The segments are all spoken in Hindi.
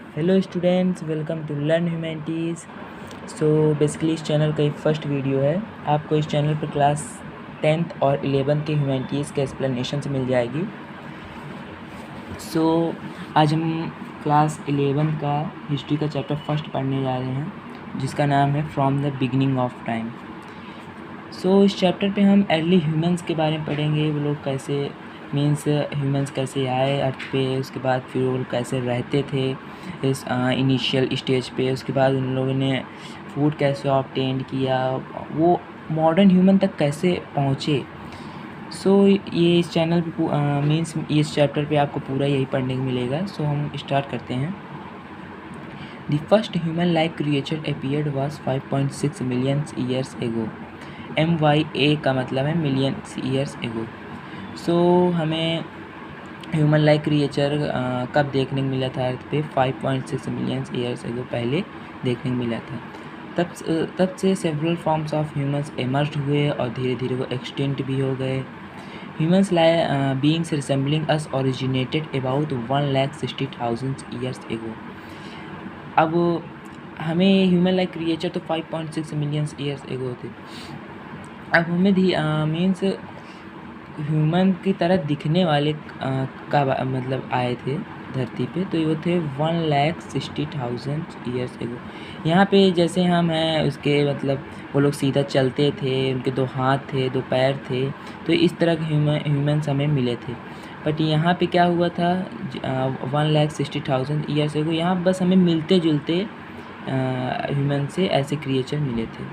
Hello students, welcome to learn humanities. So basically इस चैनल का ये फर्स्ट वीडियो है। आपको इस चैनल पर क्लास 10th और 11th के ह्यूमैनिटीज़ के एक्सप्लेनेशन मिल जाएगी। आज हम क्लास 11 का हिस्ट्री का चैप्टर फर्स्ट पढ़ने जा रहे हैं, जिसका नाम है from the beginning of time. इस चैप्टर पे हम अर्ली ह्यूमंस के बारे में पढ़ेंगे। वो लोग कैसे ह्यूमंस कैसे आए अर्थ पे, उसके बाद फिर वो लोग कैसे रहते थे इस इनिशियल स्टेज पे, उसके बाद उन लोगों ने फूड कैसे ऑब्टेन किया, वो मॉडर्न ह्यूमन तक कैसे पहुँचे। ये इस चैनल पे इस चैप्टर पे आपको पूरा यही पढ़ने को मिलेगा। हम स्टार्ट करते हैं। The first human like creature appeared was 5.6 million years एगो। MYA का मतलब है मिलियंस ईयर्स एगो। हमें ह्यूमन लाइक क्रिएचर कब देखने को मिला था अर्थ पे? 5.6 मिलियंस ईयर्स एगो पहले देखने को मिला था। तब से several forms of humans emerge हुए और धीरे धीरे वो एक्सटिंक्ट भी हो गए। Humans beings resembling us originated about 1,60,000 years ago. अब हमें ह्यूमन लाइक क्रिएचर तो 5.6 मिलियंस ईयर्स एगो थे। अब हमें मीन्स ह्यूमन की तरह दिखने वाले का मतलब आए थे धरती पे, तो ये थे 1,60,000 ईयर्स एगो। यहाँ पे जैसे हम हैं उसके मतलब वो लोग सीधा चलते थे, उनके 2 हाथ थे, 2 पैर थे, तो इस तरह के ह्यूमन्स हमें मिले थे। बट यहाँ पे क्या हुआ था 1,60,000 ईयर्स एगो, यहाँ बस हमें मिलते जुलते ह्यूमन से ऐसे क्रिएचर मिले थे।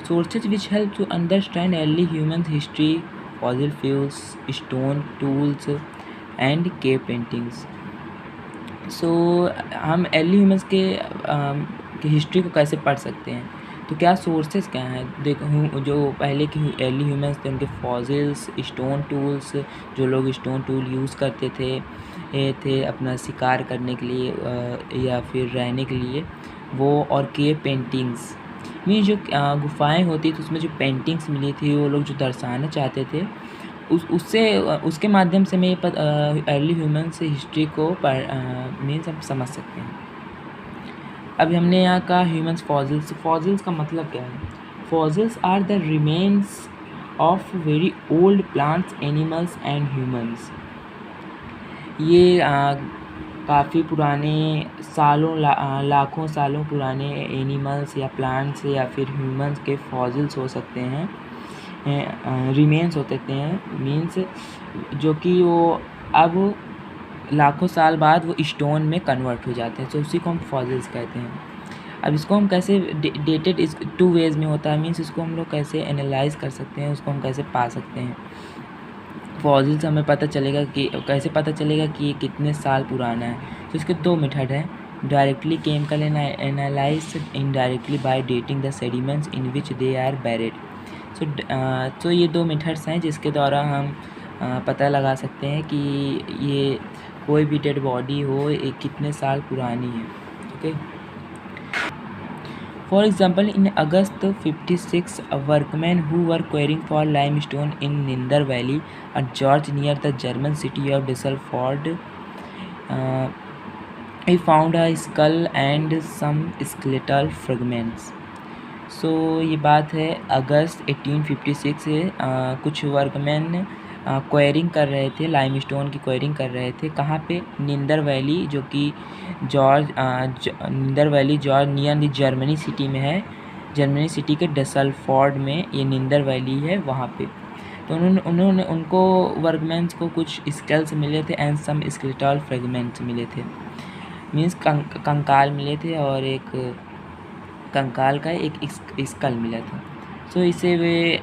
Sources which help to understand early human history: fossil fuels, stone tools and cave paintings. हम अर्ली ह्यूमंस के हिस्ट्री को कैसे पढ़ सकते हैं? तो क्या सोर्सेज क्या हैं? देखो, जो पहले के अर्ली ह्यूमंस थे उनके फॉसिल्स, स्टोन टूल्स, जो लोग स्टोन टूल यूज़ करते थे ये थे अपना शिकार करने के लिए या फिर रहने के लिए वो, और केव पेंटिंग्स में जो गुफाएं होती थी उसमें जो पेंटिंग्स मिली थी, वो लोग जो दर्शाना चाहते थे उसके माध्यम से मैं अर्ली ह्यूमन से हिस्ट्री को मीन्स हम समझ सकते हैं। अभी हमने यहाँ कहा ह्यूमन्स फॉसिल्स का मतलब क्या है? Fossils are the remains of very old plants, animals and humans. ये काफ़ी पुराने लाखों सालों पुराने एनिमल्स या प्लांट्स या फिर ह्यूमन्स के फॉसिल्स हो सकते हैं, रिमेन्स हो सकते हैं, मीन्स जो कि वो अब लाखों साल बाद वो स्टोन में कन्वर्ट हो जाते हैं, तो उसी को हम फॉसिल्स कहते हैं। अब इसको हम कैसे डेटेड इस 2 वेज में होता है, मीन्स इसको हम लोग कैसे एनालाइज कर सकते हैं, उसको हम कैसे पा सकते हैं। फॉसिल्स हमें पता चलेगा कि कैसे पता चलेगा कि ये कितने साल पुराना है। तो इसके 2 मेथड हैं: directly chemical analyse, indirectly by dating the sediments in which they are buried. तो ये 2 मेथड्स हैं जिसके द्वारा हम पता लगा सकते हैं कि ये कोई भी डेड बॉडी हो ये कितने साल पुरानी है। Okay, For example, in August 56, a workman who were quarrying for limestone in Nindar Valley at George near the German city of Düsseldorf, he found a skull and some skeletal fragments. ये बात है अगस्त 1856 से। कुछ वर्कमैन क्वेरिंग कर रहे थे, लाइमस्टोन की क्वेरिंग कर रहे थे। कहाँ पे? निंदर वैली, जो कि Neander valley gorge near the Germany city में है। जर्मनी सिटी के डसलफोर्ड में ये निंदर वैली है, वहाँ पे। तो उनको वर्कमैन्स को कुछ स्केल्स मिले थे एंड सम स्केलेटल फ्रेगमेंट्स मिले थे, मीन्स कंकाल मिले थे और एक कंकाल का एक स्कल मिला था। इसे वे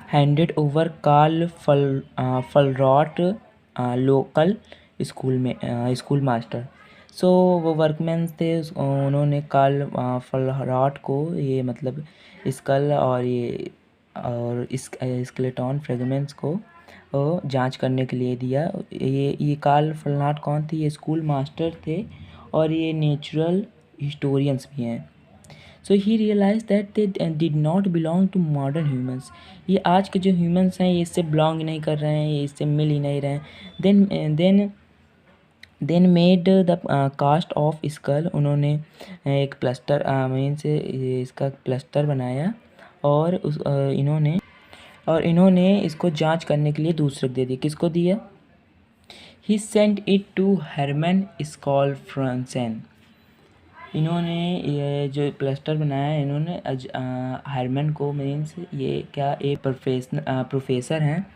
handed over Carl Fuhlrott local school master. वो वर्कमैन थे, उन्होंने कार्ल फलरॉट को ये मतलब स्कल और स्केलेटन फ्रेगमेंट्स को जांच करने के लिए दिया। ये कार्ल फलरॉट कौन थे? ये स्कूल मास्टर थे और ये नेचुरल हिस्टोरियंस भी हैं। He realise that they did not belong to modern humans. ये आज के जो ह्यूमंस हैं ये इससे बिलोंग नहीं कर रहे हैं, ये इससे मिल ही नहीं रहे हैं। Then then made the cast of skull, उन्होंने एक प्लास्टर मीन्स इसका प्लास्टर बनाया और इन्होंने इसको जांच करने के लिए दूसरे दे दी। किसको दिया? ही सेंट इट टू हरमन स्कॉलफ्रंसेन। इन्होंने ये जो प्लास्टर बनाया है इन्होंने हरमन को, मीन्स ये क्या एक प्रोफेसर हैं।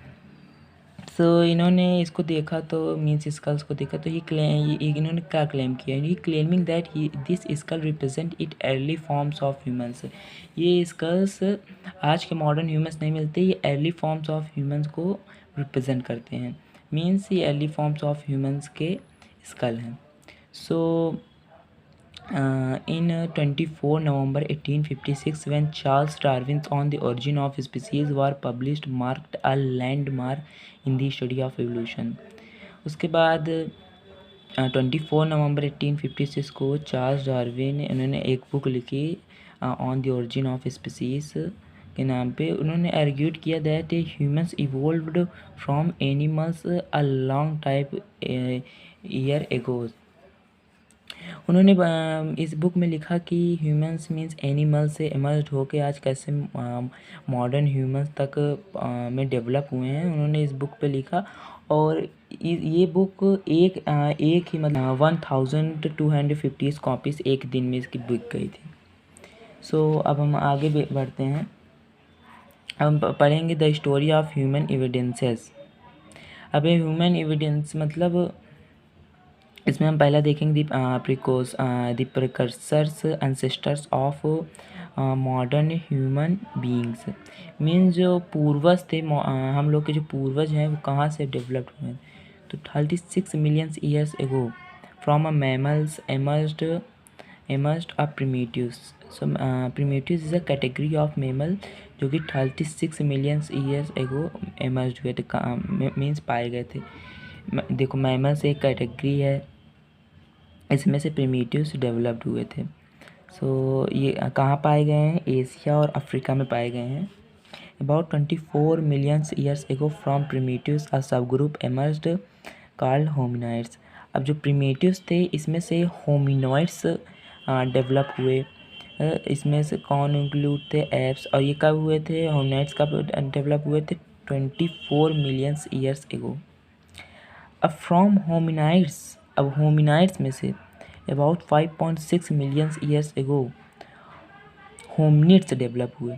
सो इन्होंने इसको देखा तो मीन्स स्कल्स को देखा तो इन्होंने क्या क्लेम किया? He claiming that he this skull represent it early forms of humans. ये स्कल्स आज के मॉडर्न ह्यूमंस नहीं मिलते, ये अर्ली फॉर्म्स ऑफ ह्यूमंस को रिप्रेजेंट करते हैं। मीन्स ये अर्ली फॉर्म्स ऑफ ह्यूमंस के स्कल हैं। So in 24 November 1856 when Charles Darwin's On the Origin of Species were published marked a landmark in the study of evolution। उसके बाद 24 नवंबर 1856 को चार्ल्स डार्विन उन्होंने एक बुक लिखी on the origin of species के नाम पे। उन्होंने आर्ग्यूड किया that humans evolved from animals a long time year ago. उन्होंने इस बुक में लिखा कि ह्यूमंस मीन्स एनिमल से इमर्ज होके आज कैसे मॉडर्न ह्यूमंस तक में डेवलप हुए हैं, उन्होंने इस बुक पे लिखा। और ये बुक एक ही मतलब 1250 कॉपीज़ एक दिन में इसकी बिक गई थी। सो अब हम आगे बढ़ते हैं। हम पढ़ेंगे the story of human evidences. अब ह्यूमन एविडेंस मतलब इसमें हम पहला देखेंगे the precursors ancestors of modern human beings. Means जो पूर्वज थे हम लोग के जो पूर्वज हैं वो कहाँ से डेवलप्ड हुए? तो 36 million years ago from a mammals emerged a primitivs। So primitives is a category of mammal जो कि 36 मिलियन ईयर्स एगो एमर्ज हुए थे, मीन्स पाए गए थे। देखो मैमल्स एक कैटेगरी है, इसमें से प्रिमिटिव्स डेवलप्ड हुए थे। सो ये कहाँ पाए गए हैं? एशिया और अफ्रीका में पाए गए हैं। About 24 million years ago from primitives a sub group emerged called होमिनाइड्स। अब जो प्रिमिटिव्स थे इसमें से होमिनॉइड्स डेवलप हुए। इसमें से कौन इंक्लूड थे? एप्स। और ये कब हुए थे? होमिनाइड्स कब डेवलप हुए थे? 24 मिलियन ईयर्स एगो। अब फ्रॉम होमिनाइड्स, अब होमिनाइड्स में से अबाउट 5.6 मिलियन ईयर्स एगो होमिनिड्स डेवलप हुए।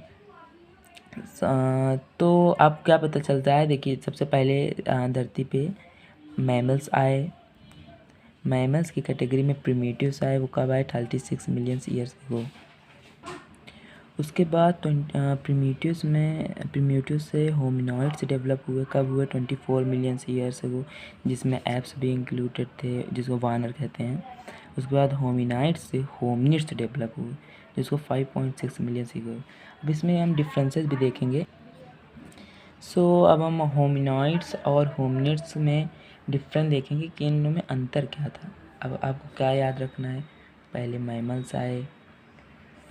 तो अब क्या पता चलता है? देखिए सबसे पहले धरती पे मैमल्स आए, मैमल्स की कैटेगरी में प्रिमिटिव्स आए, वो कब आए? 36 मिलियन ईयर्स एगो। उसके बाद प्रिमिटिव्स से होमिनॉइड्स डेवलप हुए, कब हुए? 24 मिलियन ईयर्स एगो, जिसमें एप्स भी इंक्लूडेड थे जिसको वानर कहते हैं। उसके बाद होमिनाइड्स से होमिनिड्स डेवलप हुए जिसको 5.6 मिलियन एगो। अब इसमें हम डिफरेंसेस भी देखेंगे। सो अब हम होमिनॉइड्स और होमिनिड्स में डिफरेंस देखेंगे कि इनमें अंतर क्या था। अब आपको क्या याद रखना है? पहले मैमल्स आए,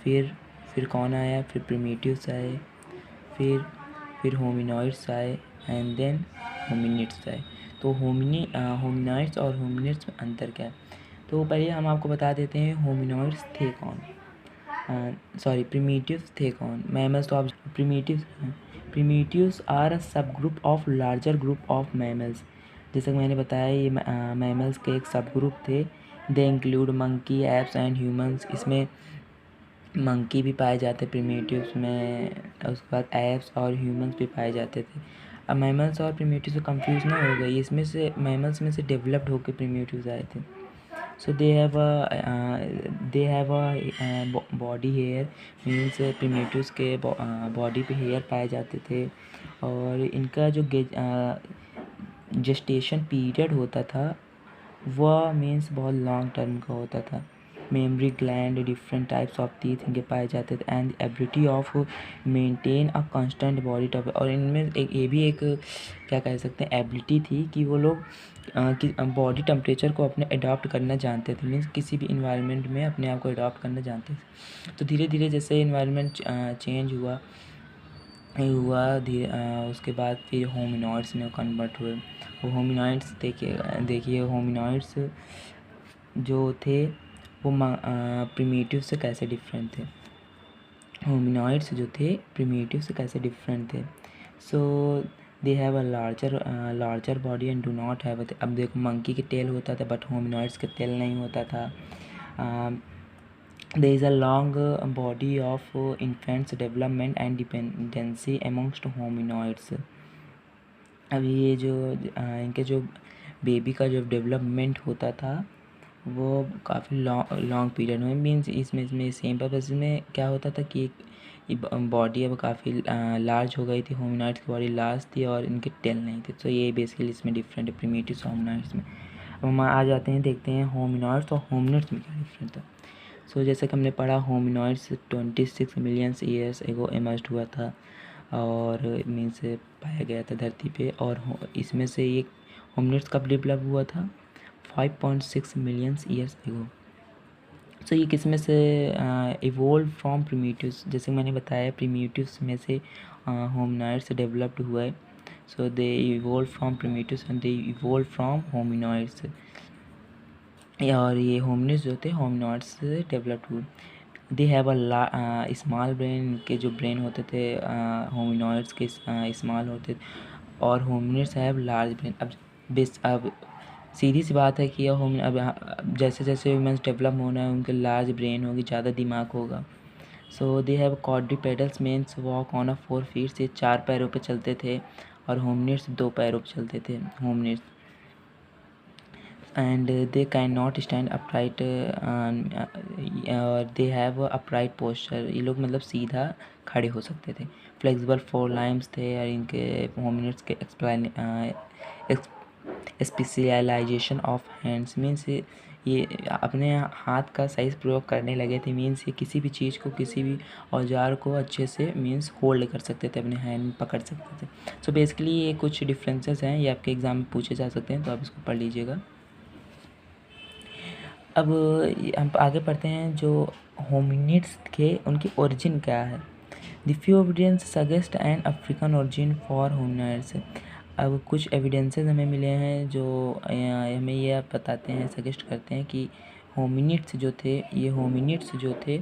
फिर कौन आया? फिर प्रिमिटिव्स आए, फिर होमिनॉइड्स आए एंड देन होमिनिड्स आए। तो होमिनॉइड्स और होमिनिड्स में अंतर क्या है? तो पहले हम आपको बता देते हैं होमिनॉइड्स थे कौन, प्रिमिटिव्स थे कौन। मैमल्स तो आप primitives are a sub group of larger group of mammals. जैसे कि मैंने बताया ये मैमल्स के एक सब ग्रुप थे। They include monkey, apps and humans. इसमें मंकी भी पाए जाते प्रिमिटिव्स में, उसके बाद एप्स और ह्यूमंस भी पाए जाते थे। अब मैमल्स और प्रिमिटिव्स से कंफ्यूज ना हो गई, इसमें से मैमल्स में से डेवलप्ड होकर प्रिमिटिव्स आए थे। So they have a body hair, means primitives के बॉडी पे हेयर पाए जाते थे। और इनका जो जेस्टेशन पीरियड होता था वह मीन्स बहुत लॉन्ग टर्म का होता था। Mammary gland, different types of teeth इनके पाए जाते थे and ability of maintain a constant body temperature. और इनमें ये भी एक क्या कह सकते हैं एबिलिटी थी कि वो लोग बॉडी टेम्परेचर को अपने अडॉप्ट करना जानते थे। मीन्स किसी भी इन्वायरमेंट में अपने आप को अडॉप्ट करना जानते थे। तो धीरे धीरे जैसे इन्वायरमेंट चेंज हुआ ये हुआ उसके बाद फिर होमिनॉइड्स में कन्वर्ट हुए। वो होमिनॉइड्स देखिए होमिनॉइड्स जो थे वो प्रिमिटिव से कैसे डिफरेंट थे। होमिनॉइड्स जो थे प्रिमिटिव से कैसे डिफरेंट थे। So they have a larger body and do not have. अब देखो मंकी के टेल होता था बट होमिनॉइड्स के टेल नहीं होता था। there is a long body of infants development and dependency amongst hominoids। अब ये जो इनके जो बेबी का जो डेवलपमेंट होता था वो काफ़ी लॉन्ग पीरियड में मीन्स इसमें सेम पर्पस में क्या होता था कि बॉडी अब काफ़ी लार्ज हो गई थी। होमिनॉइड्स की बॉडी लार्ज थी और इनके टेल नहीं थे। तो ये बेसिकली इसमें डिफरेंट है प्रिमिटिव्स होमिनॉइड्स में। अब हम आ जाते हैं देखते हैं होमिनॉइड्स और होमिनिड्स में क्या डिफरेंट था। सो जैसे कि हमने पढ़ा होमिनॉइड्स 26 मिलियन ईयर्स एगो इमर्ज हुआ था और मीन्स पाया गया था धरती पे। और इसमें से एक होमिनिड्स कब डेवलप हुआ था 5.6 मिलियन ईयर्स एगो। सो ये किस में से इवोल्व फ्रॉम प्रिमिटिव्स। जैसे मैंने बताया प्रिमिटिव्स में से होमिनॉइड्स डेवलप्ड हुआ है। So they evolve from primitives and they evolve from hominoids. और ये होमिनिड्स जो थे होमिनॉइड्स से डेवलप्ड हुए। They have a small brain. के जो ब्रेन होते थे होमिनॉइड्स के स्मॉल होते और होमिनिड्स हैव लार्ज ब्रेन। अब सीधी सी बात है कि अब जैसे जैसे ह्यूमन्स डेवलप होना है उनके लार्ज ब्रेन होगी, ज़्यादा दिमाग होगा। So they have quadrupedals means walk on 4 feet. से 4 पैरों पे चलते थे और होमिनिड्स 2 पैरों पे चलते थे hominids. and they cannot stand upright और they have upright posture। ये लोग मतलब सीधा खड़े हो सकते थे। फ्लेक्सिबल फोर लाइम्स थे और इनके होमिनिड्स के स्पेशलाइजेशन ऑफ हैंड्स मीन्स ये अपने हाथ का सही प्रयोग करने लगे थे। मीन्स ये किसी भी चीज़ को किसी भी औजार को अच्छे से मीन्स होल्ड कर सकते थे, अपने हैंड में पकड़ सकते थे। सो बेसिकली ये कुछ डिफरेंसेस हैं, ये आपके एग्ज़ाम में पूछे जा सकते हैं तो आप इसको पढ़ लीजिएगा। अब हम आगे पढ़ते हैं जो होमिनिड्स के उनकी ओरिजिन क्या है। The few evidence suggest an African origin for hominids. अब कुछ एविडेंसेस हमें मिले हैं जो हमें ये बताते हैं, सजेस्ट करते हैं कि होमिनिड्स जो थे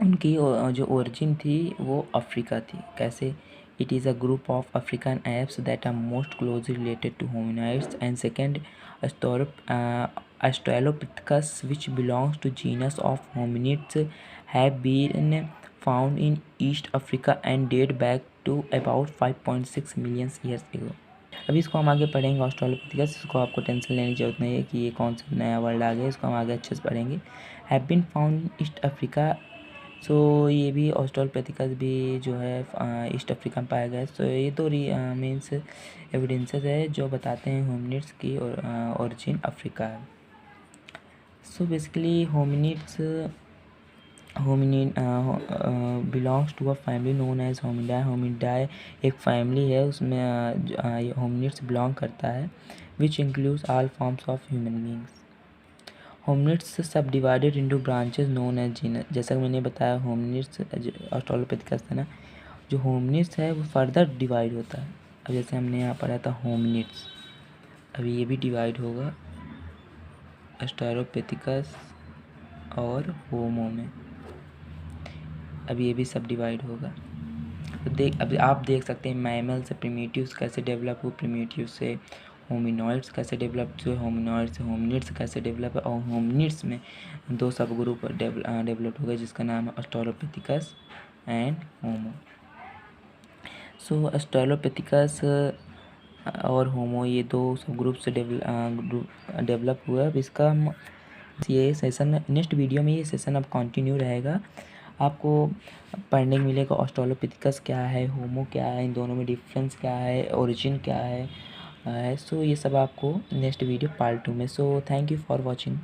उनकी जो ओरिजिन थी वो अफ्रीका थी। कैसे? It is a group of African apes that are most closely related to hominids and second Australopithecus which belongs to genus of hominids have been found in East Africa and date back to about 5.6 million years ago। अभी इसको हम आगे पढ़ेंगे ऑस्ट्रेलोपिथेकस। इसको आपको टेंशन लेने की जरूरत नहीं है कि ये कौन सा नया वर्ड आ गया, इसको हम आगे अच्छे से पढ़ेंगे। Have been found East Africa. So ये भी ऑस्ट्रेलोपिथेकस भी जो है ईस्ट अफ्रीका में पाया गया है। सो ये तो मीन्स एविडेंसेस है जो बताते हैं होमिनिड्स की ओरिजिन अफ्रीका है। So basically hominid belongs to a family known as Hominidae. Hominidae एक फैमिली है, उसमें होमिनिड्स बिलोंग करता है which includes all forms of human beings. Hominids sub divided into branches known as genus. जैसा कि मैंने बताया होमिनिड्स ऑस्ट्रेलोपिथेकस था ना, जो होमिनिड्स है वो फर्दर डिवाइड होता है। अब जैसे हमने यहाँ पढ़ा था होमिनिड्स, अभी ये भी डिवाइड होगा ऑस्ट्रेलोपिथेकस और होमो में। अब ये भी सब डिवाइड होगा। तो अब आप देख सकते हैं मैमल से प्रिमिटिव्स कैसे डेवलप हुए, प्रिमिटिव से होमिनॉइड्स कैसे डेवलप हुए, होमिनॉइड्स से होमिनिड्स कैसे डेवलप है और होमिनिड्स में 2 सब ग्रुप डेवलप हो गए जिसका नाम है Australopithecus and homo. So Australopithecus और होमो ये 2 सब ग्रुप से डेवलप हुआ। अब इसका ये सेशन नेक्स्ट वीडियो में ये सेशन अब कंटिन्यू रहेगा। आपको पढ़ने को मिलेगा ऑस्ट्रेलोपिथेकस क्या है, होमो क्या है, इन दोनों में डिफरेंस क्या है, ओरिजिन क्या है। सो ये सब आपको नेक्स्ट वीडियो पार्ट 2 में। So thank you for watching.